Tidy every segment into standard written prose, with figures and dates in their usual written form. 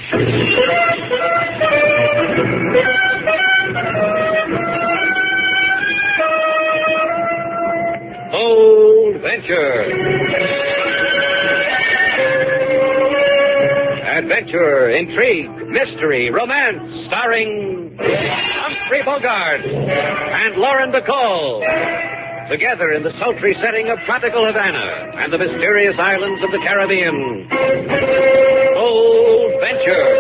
Bold Venture. Adventure, intrigue, mystery, romance, starring Humphrey Bogart and Lauren Bacall. Together in the sultry setting of tropical Havana and the mysterious islands of the Caribbean. Bold Venture.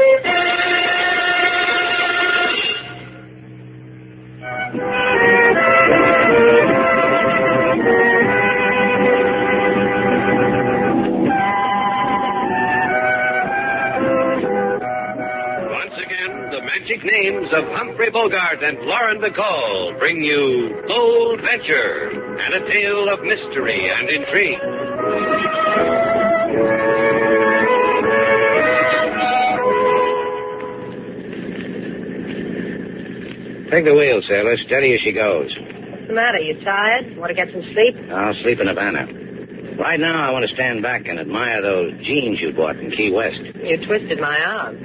Names of Humphrey Bogart and Lauren Bacall bring you Bold Venture and a tale of mystery and intrigue. Take the wheel, sailor. Steady as she goes. What's the matter? You tired? Want to get some sleep? I'll sleep in Havana. Right now, I want to stand back and admire those jeans you bought in Key West. You twisted my arm.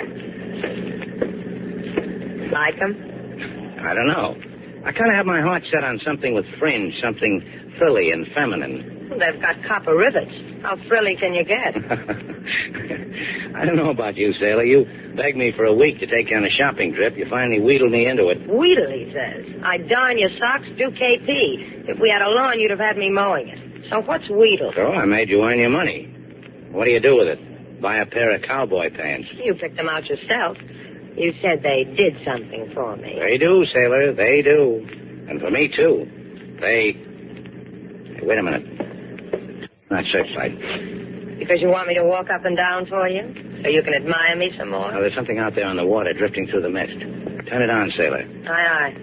Like them? I don't know. I kind of have my heart set on something with fringe, something frilly and feminine. Well, they've got copper rivets. How frilly can you get? I don't know about you, sailor. You begged me for a week to take you on a shopping trip. You finally wheedled me into it. Wheedle, he says. I'd darn your socks, do KP. If we had a lawn, you'd have had me mowing it. So what's wheedle? So I made you earn your money. What do you do with it? Buy a pair of cowboy pants. You picked them out yourself. You said they did something for me. They do, sailor. They do. And for me, too. Hey, wait a minute. Not searchlight. Because you want me to walk up and down for you? So you can admire me some more? Oh, there's something out there on the water drifting through the mist. Turn it on, sailor. Aye, aye.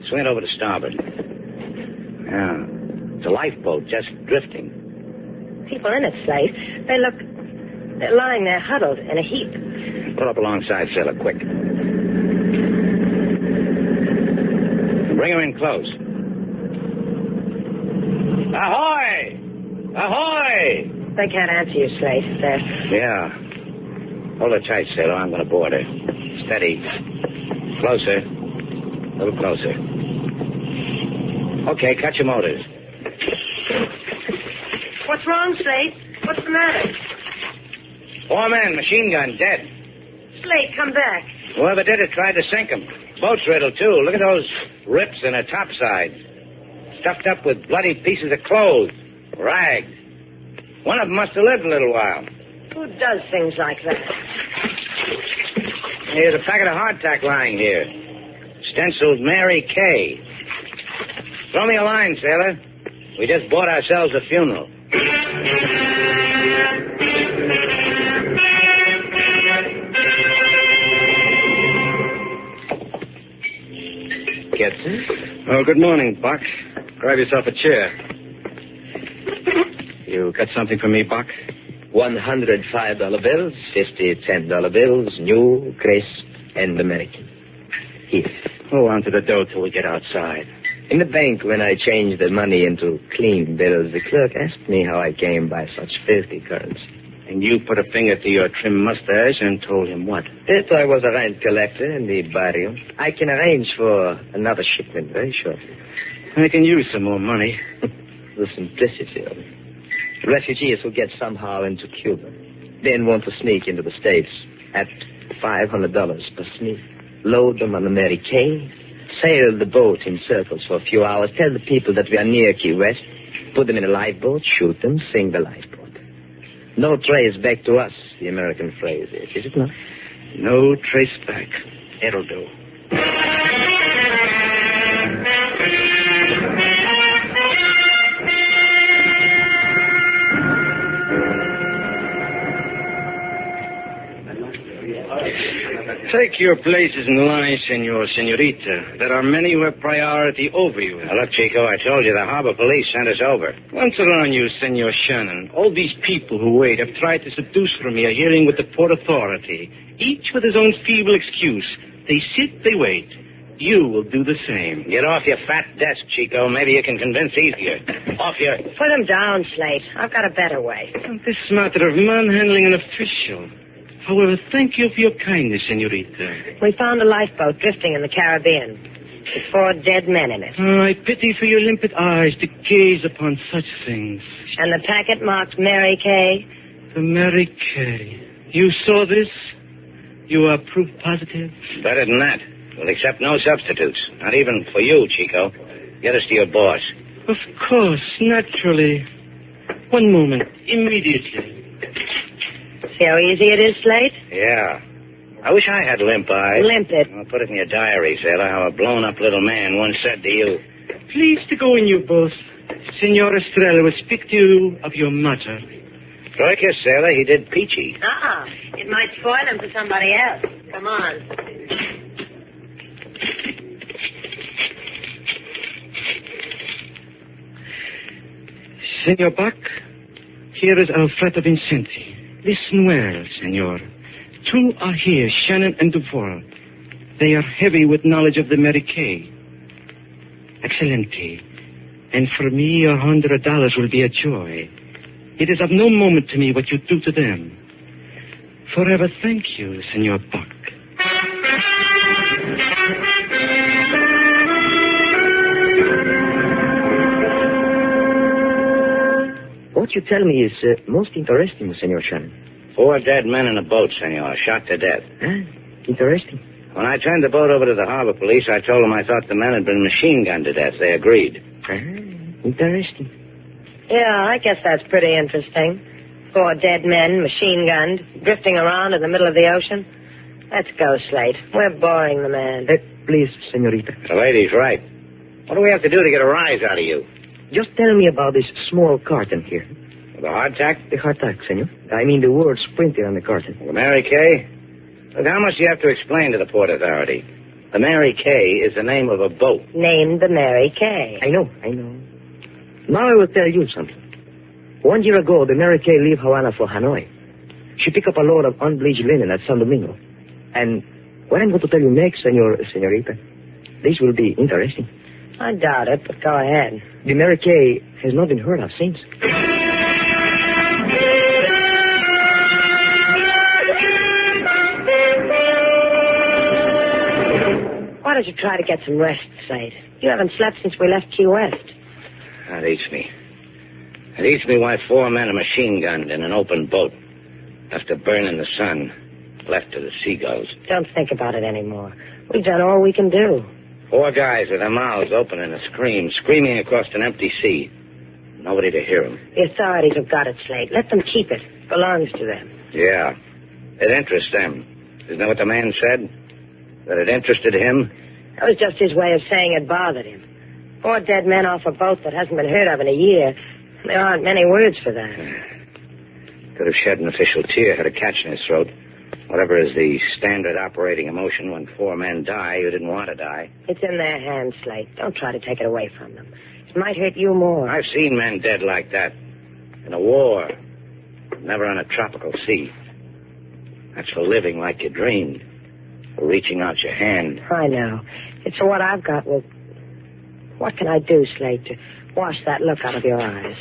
Swing it over to starboard. Yeah. It's a lifeboat just drifting. People in it, Slate. They're lying there huddled in a heap. Pull up alongside, sailor, quick. Bring her in close. Ahoy! Ahoy! They can't answer you, Slate. Yeah. Hold her tight, sailor. I'm going to board her. Steady. Closer. A little closer. Okay, cut your motors. What's wrong, Slate? What's the matter? 4 men, machine gun, dead. Slate, come back. Whoever did it tried to sink them. Boat's riddled, too. Look at those rips in her topside. Stuffed up with bloody pieces of clothes. Rags. One of them must have lived a little while. Who does things like that? Here's a packet of hardtack lying here. Stenciled Mary Kay. Throw me a line, sailor. We just bought ourselves a funeral. Gibson? Oh, good morning, Buck. Grab yourself a chair. You got something for me, Buck? $105 bills, 50 $10 bills, new, crisp, and American. Here. Hold on to the dough till we get outside. In the bank, when I changed the money into clean bills, the clerk asked me how I came by such filthy currency. And you put a finger to your trim mustache and told him what? That I was a rent collector in the barrio. I can arrange for another shipment very shortly. I can use some more money. The simplicity of it. Refugees who get somehow into Cuba, then want to sneak into the States at $500 per sneak. Load them on the Mary Kay, sail the boat in circles for a few hours, tell the people that we are near Key West, put them in a lifeboat, shoot them, sink the lifeboat. No trace back to us, the American phrase is it not? No trace back. It'll do. Take your places in line, senorita. There are many who have priority over you. Now, look, Chico, I told you the harbor police sent us over. Once around you, Senor Shannon, all these people who wait have tried to seduce from me a hearing with the Port Authority, each with his own feeble excuse. They sit, they wait. You will do the same. Get off your fat desk, Chico. Maybe you can convince easier. Off your... Put him down, Slate. I've got a better way. This matter of manhandling an official. However, thank you for your kindness, senorita. We found a lifeboat drifting in the Caribbean with 4 dead men in it. Oh, I pity for your limpid eyes to gaze upon such things. And the packet marked Mary Kay. The Mary Kay. You saw this? You are proof positive? Better than that. We'll accept no substitutes. Not even for you, Chico. Get us to your boss. Of course, naturally. One moment. Immediately. See how easy it is, Slate? Yeah. I wish I had limp eyes. Limp it. I'll put it in your diary, sailor, how a blown-up little man once said to you. Please to go in, you boss. Senor Estrella will speak to you of your mother. Troika, sailor, he did peachy. It might spoil him for somebody else. Come on. Senor Buck, here is Alfredo Vincenti. Listen well, senor. 2 are here, Shannon and Duval. They are heavy with knowledge of the Mary Kay. Excelente. And for me, $100 will be a joy. It is of no moment to me what you do to them. Forever thank you, Senor Buck. What you tell me is most interesting, Senor Shannon. 4 dead men in a boat, senor, shot to death. Interesting. When I turned the boat over to the harbor police, I told them I thought the men had been machine gunned to death. They agreed. Interesting. Yeah, I guess that's pretty interesting. 4 dead men, machine-gunned, drifting around in the middle of the ocean. Let's go, Slate. We're boring the man. Please, senorita. The lady's right. What do we have to do to get a rise out of you? Just tell me about this small carton here. The hardtack? The hardtack, senor. I mean the words printed on the carton. The Mary Kay? Look, how much do you have to explain to the Port Authority? The Mary Kay is the name of a boat. Named the Mary Kay. I know. Now I will tell you something. 1 year ago, the Mary Kay left Havana for Hanoi. She picked up a load of unbleached linen at San Domingo. And what I'm going to tell you next, senorita, this will be interesting. I doubt it, but go ahead. The Mary Kay has not been heard of since. Why don't you try to get some rest, Slade? You haven't slept since we left Key West. That eats me. It eats me why 4 men are machine-gunned in an open boat. Left to burn in the sun. Left to the seagulls. Don't think about it anymore. We've done all we can do. 4 guys with their mouths open in a scream, screaming across an empty sea. Nobody to hear them. The authorities have got it, Slade. Let them keep it. It belongs to them. Yeah. It interests them. Isn't that what the man said? That it interested him? That was just his way of saying it bothered him. 4 dead men off a boat that hasn't been heard of in a year. There aren't many words for that. Could have shed an official tear, had a catch in his throat. Whatever is the standard operating emotion when 4 men die who didn't want to die. It's in their hands, Slate. Don't try to take it away from them. It might hurt you more. I've seen men dead like that. In a war. Never on a tropical sea. That's for living like you dreamed. For reaching out your hand. I know. It's what I've got. Well, what can I do, Slate, to wash that look out of your eyes?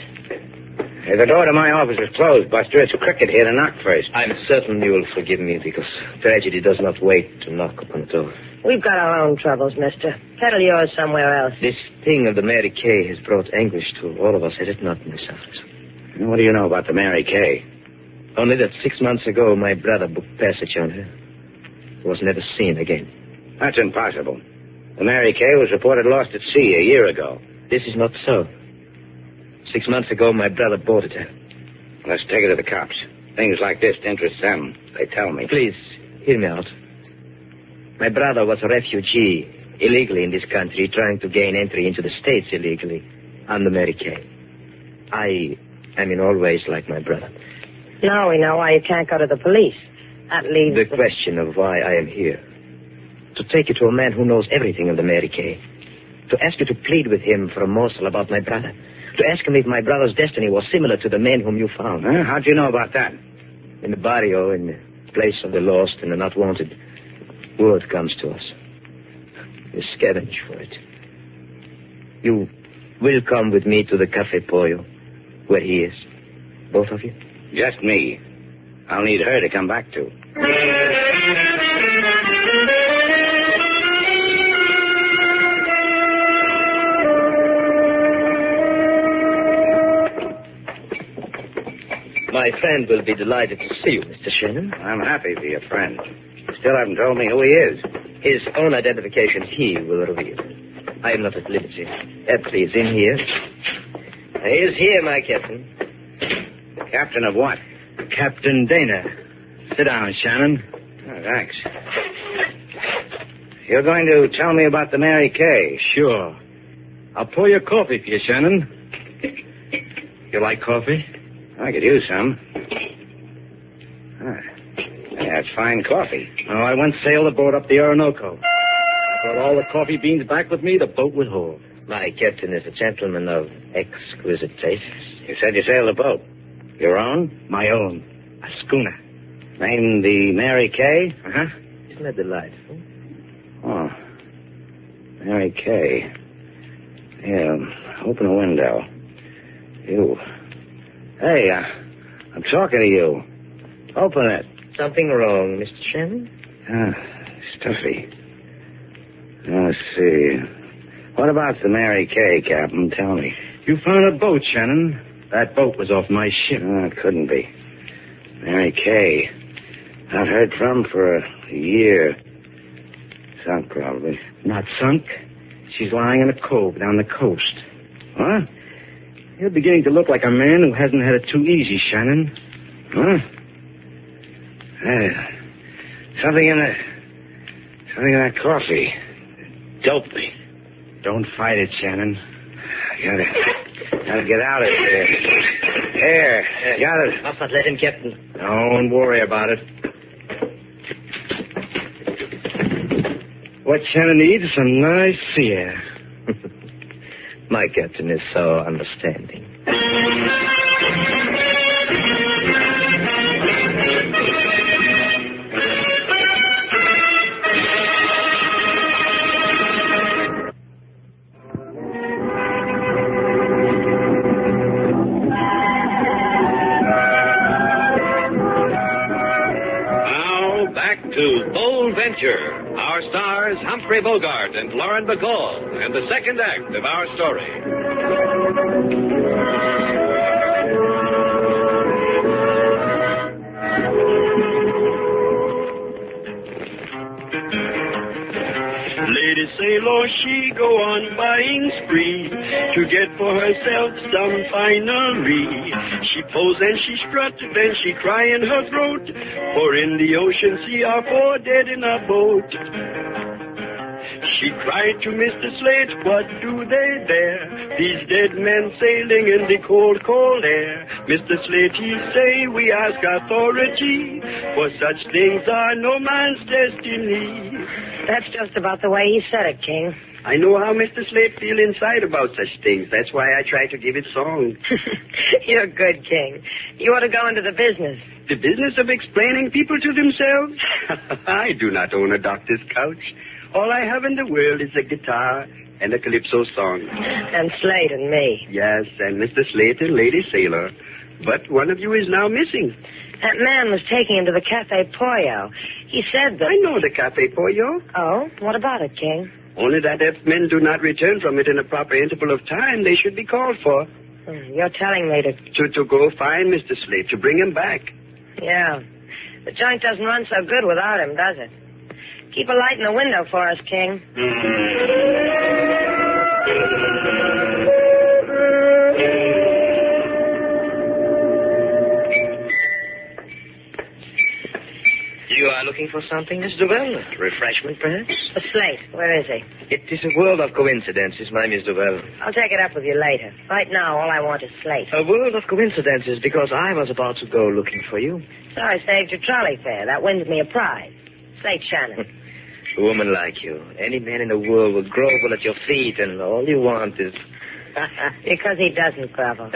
Hey, the door to my office is closed, Buster. It's Cricket here to knock first. I'm certain you will forgive me because tragedy does not wait to knock upon the door. We've got our own troubles, mister. Settle yours somewhere else. This thing of the Mary Kay has brought anguish to all of us, has it not, Miss Alphys? What do you know about the Mary Kay? Only that 6 months ago, my brother booked passage on her. Was never seen again. That's impossible. The Mary Kay was reported lost at sea a year ago. This is not so. 6 months ago, my brother boarded her. Let's take her to the cops. Things like this interest them. They tell me. Please, hear me out. My brother was a refugee, illegally in this country, trying to gain entry into the States illegally. I'm the Mary Kay. I am in all ways like my brother. Now we know why you can't go to the police. That leaves the question of why I am here. To take you to a man who knows everything of the Mary Kay. To ask you to plead with him for a morsel about my brother. To ask him if my brother's destiny was similar to the man whom you found. Huh? How'd you know about that? In the barrio, in the place of the lost and the not wanted, word comes to us. We scavenge for it. You will come with me to the Cafe Pollo, where he is. Both of you? Just me. I'll need her to come back to. My friend will be delighted to see you, Mr. Shannon. I'm happy to be a friend. Still haven't told me who he is. His own identification he will reveal. I am not at liberty. Please, in here. He is here, my captain. Captain of what? Captain Dana. Sit down, Shannon. Oh, thanks. You're going to tell me about the Mary Kay? Sure. I'll pour your coffee for you, Shannon. You like coffee? I could use some. Yeah, it's fine coffee. Oh, I once sailed aboard up the Orinoco. I brought all the coffee beans back with me the boat would hold. My captain is a gentleman of exquisite tastes. You said you sailed a boat. Your own? My own. A schooner. Named the Mary Kay? Uh-huh. Isn't that delightful? Oh. Mary Kay. Yeah, open a window. You. Hey, I'm talking to you. Open it. Something wrong, Mr. Shannon? Stuffy. Let's see. What about the Mary Kay, Captain? Tell me. You found a boat, Shannon. That boat was off my ship. It couldn't be. Mary Kay. Not heard from for a year. Sunk, probably. Not sunk. She's lying in a cove down the coast. What? You're beginning to look like a man who hasn't had it too easy, Shannon. Huh? Something in that coffee. Doped me. Don't fight it, Shannon. Gotta get out of here. Here, got it. Must not let him, Captain. Don't worry about it. What Shannon needs is some nice sea air. My captain is so understanding. Now, back to Bold Venture. Our stars, Humphrey Bogart and Lauren Bacall, and the second act of our story. Lady Sailor, she go on buying spree to get for herself some finery. She pose and she strut, then she cry in her throat, for in the ocean sea are four dead in a boat. She cried to Mr. Slate, what do they there? These dead men sailing in the cold, cold air. Mr. Slate, he say, we ask authority, for such things are no man's destiny. That's just about the way he said it, King. I know how Mr. Slate feel inside about such things. That's why I try to give it song. You're good, King. You ought to go into the business. The business of explaining people to themselves? I do not own a doctor's couch. All I have in the world is a guitar and a calypso song. And Slate and me. Yes, and Mr. Slate and Lady Sailor. But one of you is now missing. That man was taking him to the Cafe Pollo. He said that... I know the Cafe Pollo. Oh? What about it, King? Only that if men do not return from it in a proper interval of time, they should be called for. You're telling me To go find Mr. Slate, to bring him back. Yeah. The joint doesn't run so good without him, does it? Keep a light in the window for us, King. You are looking for something, Miss Duval? Refreshment, perhaps? The Slate. Where is he? It is a world of coincidences, my Miss Duval. I'll take it up with you later. Right now, all I want is Slate. A world of coincidences because I was about to go looking for you. So I saved your trolley fare. That wins me a prize. Slate Shannon. A woman like you. Any man in the world would grovel at your feet, and all you want is... Because he doesn't grovel.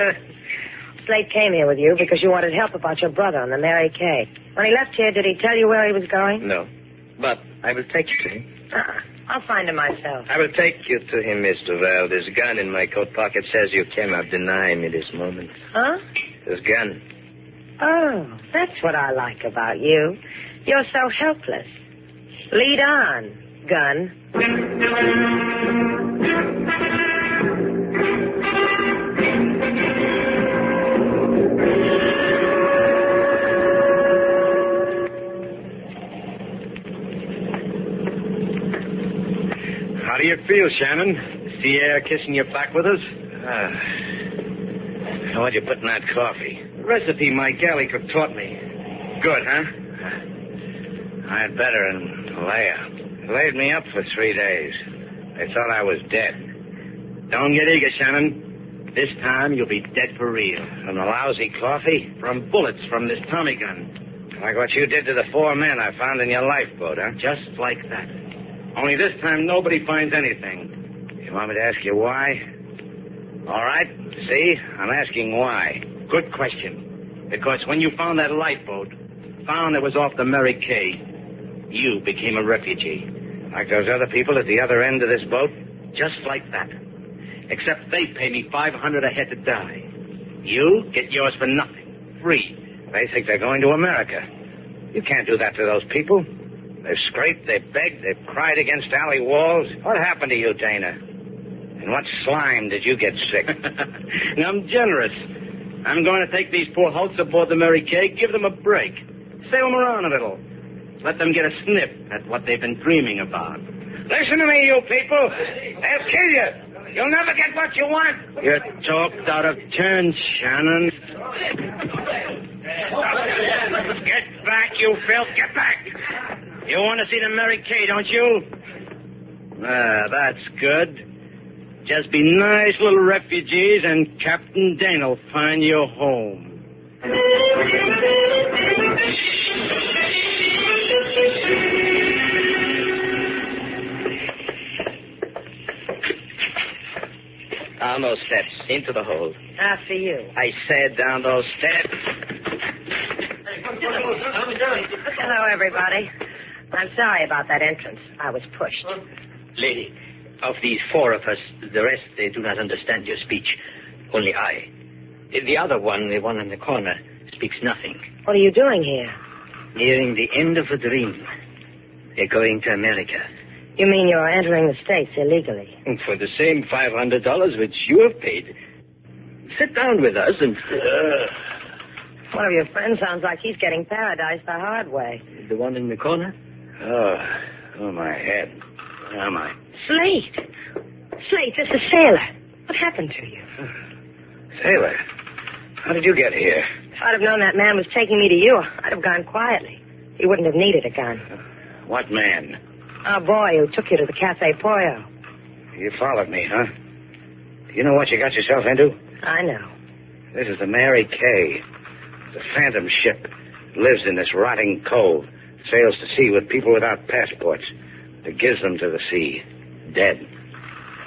Slate came here with you because you wanted help about your brother on the Mary Kay. When he left here, did he tell you where he was going? No. But I will take you to him. I'll find him myself. I will take you to him, Miss Duval. This gun in my coat pocket says you cannot deny me this moment. Huh? This gun. Oh, that's what I like about you. You're so helpless. Lead on, gun. How do you feel, Shannon? Is the air kissing your back with us? What'd you put in that coffee? Recipe my galley cook taught me. Good, huh? I had better and Leia. Laid me up for 3 days. They thought I was dead. Don't get eager, Shannon. This time you'll be dead for real. From the lousy coffee? From bullets from this Tommy gun. Like what you did to the 4 men I found in your lifeboat, huh? Just like that. Only this time nobody finds anything. You want me to ask you why? All right. See? I'm asking why. Good question. Because when you found that lifeboat, found it was off the Mary Kay, you became a refugee. Like those other people at the other end of this boat? Just like that. Except they pay me $500 a head to die. You get yours for nothing. Free. They think they're going to America. You can't do that to those people. They've scraped, they've begged, they've cried against alley walls. What happened to you, Dana? And what slime did you get sick? Now, I'm generous. I'm going to take these poor hulks aboard the Mary Kay, give them a break. Sail them around a little. Let them get a sniff at what they've been dreaming about. Listen to me, you people. They'll kill you. You'll never get what you want. You're talked out of turn, Shannon. Get back, you filth. Get back. You want to see the Mary Kay, don't you? That's good. Just be nice little refugees and Captain Dane will find you home. Down those steps, into the hold. After you. I said down those steps. Hello, everybody. I'm sorry about that entrance. I was pushed. Lady, of these 4 of us, the rest, they do not understand your speech. Only I. The other one, the one in the corner, speaks nothing. What are you doing here? Nearing the end of a dream. They're going to America. You mean you're entering the States illegally? For the same $500 which you have paid. Sit down with us and... One of your friends sounds like he's getting paradise the hard way. The one in the corner? Oh, my head. Where am I? Slate! Slate, this is Sailor. What happened to you? Sailor, how did you get here? If I'd have known that man was taking me to you, I'd have gone quietly. He wouldn't have needed a gun. What man? Our boy who took you to the Cafe Pollo. You followed me, huh? You know what you got yourself into? I know. This is the Mary Kay. The phantom ship. Lives in this rotting cove. Sails to sea with people without passports. It gives them to the sea. Dead.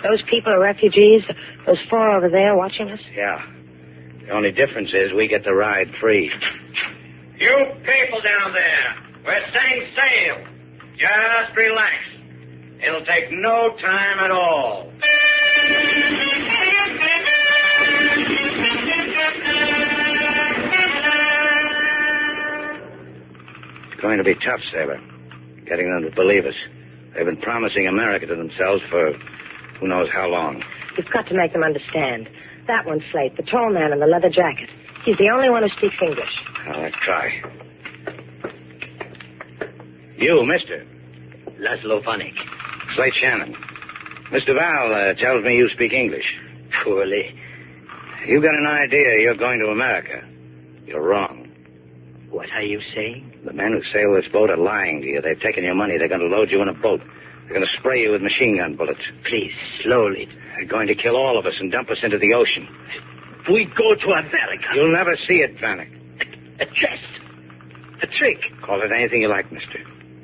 Those people are refugees? Those 4 over there watching us? Yeah. The only difference is we get to ride free. You people down there, we're setting sail. Just relax. It'll take no time at all. It's going to be tough, Sailor. Getting them to believe us. They've been promising America to themselves for who knows how long. You've got to make them understand. That one, Slate, the tall man in the leather jacket. He's the only one who speaks English. Let's try. You, mister. Laszlo Vanek. Slate Shannon. Mr. Val tells me you speak English. Poorly. You got an idea you're going to America. You're wrong. What are you saying? The men who sail this boat are lying to you. They've taken your money. They're going to load you in a boat. They're going to spray you with machine gun bullets. Please, slowly. They're going to kill all of us and dump us into the ocean. We go to America. You'll never see it, Vanek. A jest. A trick. Call it anything you like, mister.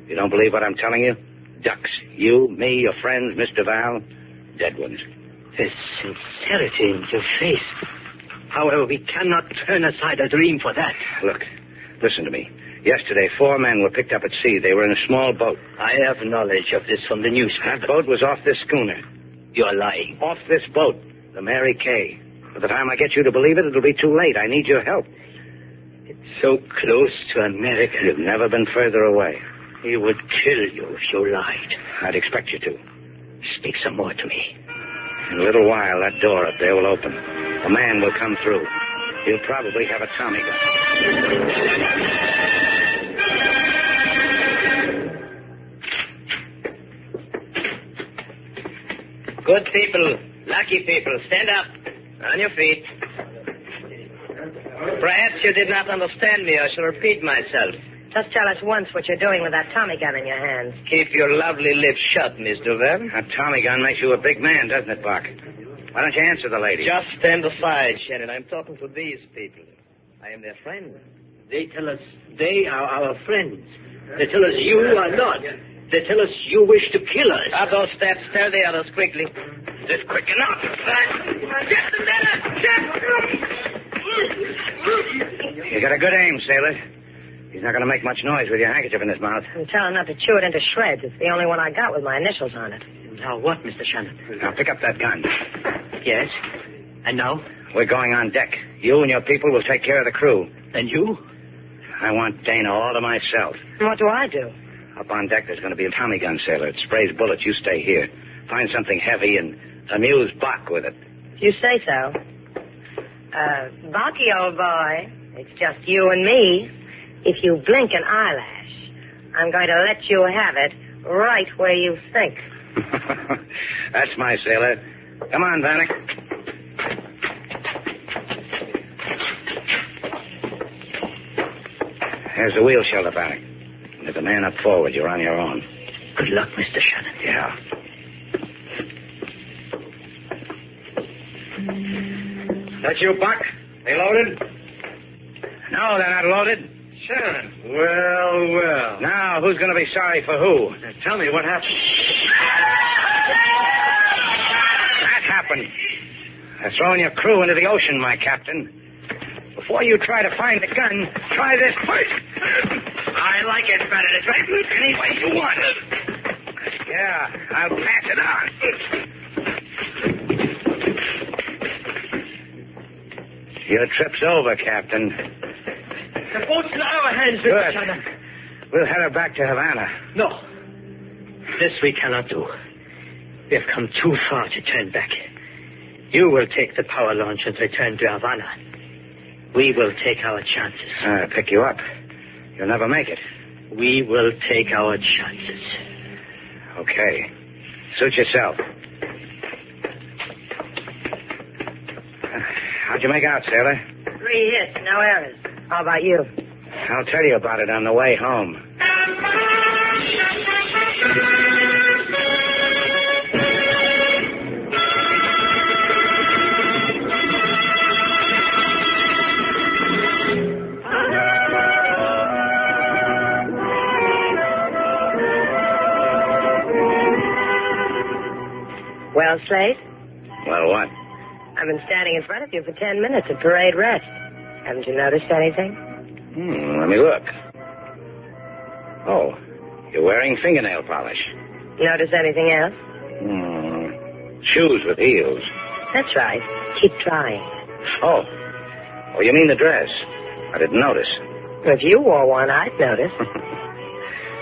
You don't believe what I'm telling you? Ducks. You, me, your friends, Mr. Val, dead ones. There's sincerity in your face. However, we cannot turn aside a dream for that. Look, listen to me. Yesterday, 4 men were picked up at sea. They were in a small boat. I have knowledge of this from the newspaper. That boat was off this schooner. You're lying. Off this boat, the Mary Kay. By the time I get you to believe it, it'll be too late. I need your help. It's so close to America. You've never been further away. He would kill you if you lied. I'd expect you to. Speak some more to me. In a little while, that door up there will open. A man will come through. He'll probably have a Tommy gun. Good people, lucky people, stand up. On your feet. Perhaps you did not understand me. I shall repeat myself. Just tell us once what you're doing with that Tommy gun in your hands. Keep your lovely lips shut, Miss Duval. That Tommy gun makes you a big man, doesn't it, Buck? Why don't you answer the lady? Just stand aside, Shannon. I'm talking to these people. I am their friend. They tell us they are our friends. They tell us you are not. They tell us you wish to kill us. Up those steps. Tell the others quickly. Just quick enough. Get the You got a good aim, sailor. He's not going to make much noise with your handkerchief in his mouth. And tell him not to chew it into shreds. It's the only one I got with my initials on it. Now what, Mr. Shannon? Now, pick up that gun. Yes. And now? We're going on deck. You and your people will take care of the crew. And you? I want Dana all to myself. And what do I do? Up on deck, there's going to be a Tommy gun, sailor. It sprays bullets. You stay here. Find something heavy and amuse Buck with it. You say so. Bucky, old boy, it's just you and me. If you blink an eyelash, I'm going to let you have it right where you think. That's my sailor. Come on, Vanek. There's the wheel shelter, Vanek. There's a man up forward. You're on your own. Good luck, Mr. Shannon. Yeah. That you, Buck? They loaded? No, they're not loaded. Shannon. Well. Now, who's going to be sorry for who? Now, tell me what happened. That happened. They're throwing your crew into the ocean, my captain. Before you try to find the gun, try this first. I like it better this way. Any way you want it. Yeah, I'll pass it on. Your trip's over, Captain. The boat's in our hands, Mr. Good. Shannon. We'll head her back to Havana. No. This we cannot do. We have come too far to turn back. You will take the power launch and return to Havana. We will take our chances. I'll pick you up. You'll never make it. We will take our chances. Okay. Suit yourself. How'd you make out, sailor? 3 hits, no errors. How about you? I'll tell you about it on the way home. Well, Slate, Well, what? I've been standing in front of you for 10 minutes at parade rest. Haven't you noticed anything? Let me look. Oh, you're wearing fingernail polish. Notice anything else? Shoes with heels. That's right. Keep trying. Oh, you mean the dress? I didn't notice. If you wore one, I'd notice.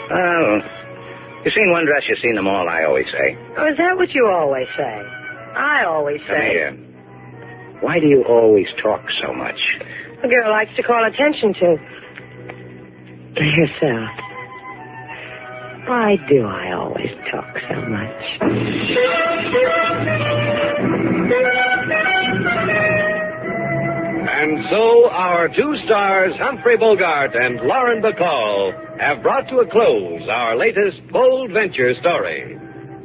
Oh, you've seen one dress, you've seen them all, I always say. Oh, is that what you always say? I always Come say. here. Why do you always talk so much? A girl likes to call attention to herself. Why do I always talk so much? And so our two stars, Humphrey Bogart and Lauren Bacall, have brought to a close our latest bold venture story.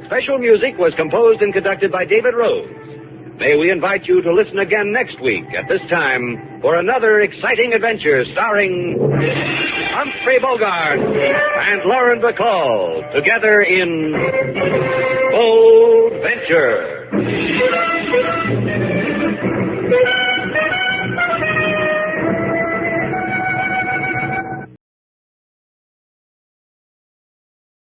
Special music was composed and conducted by David Rose. May we invite you to listen again next week at this time for another exciting adventure starring Humphrey Bogart and Lauren Bacall together in Bold Venture.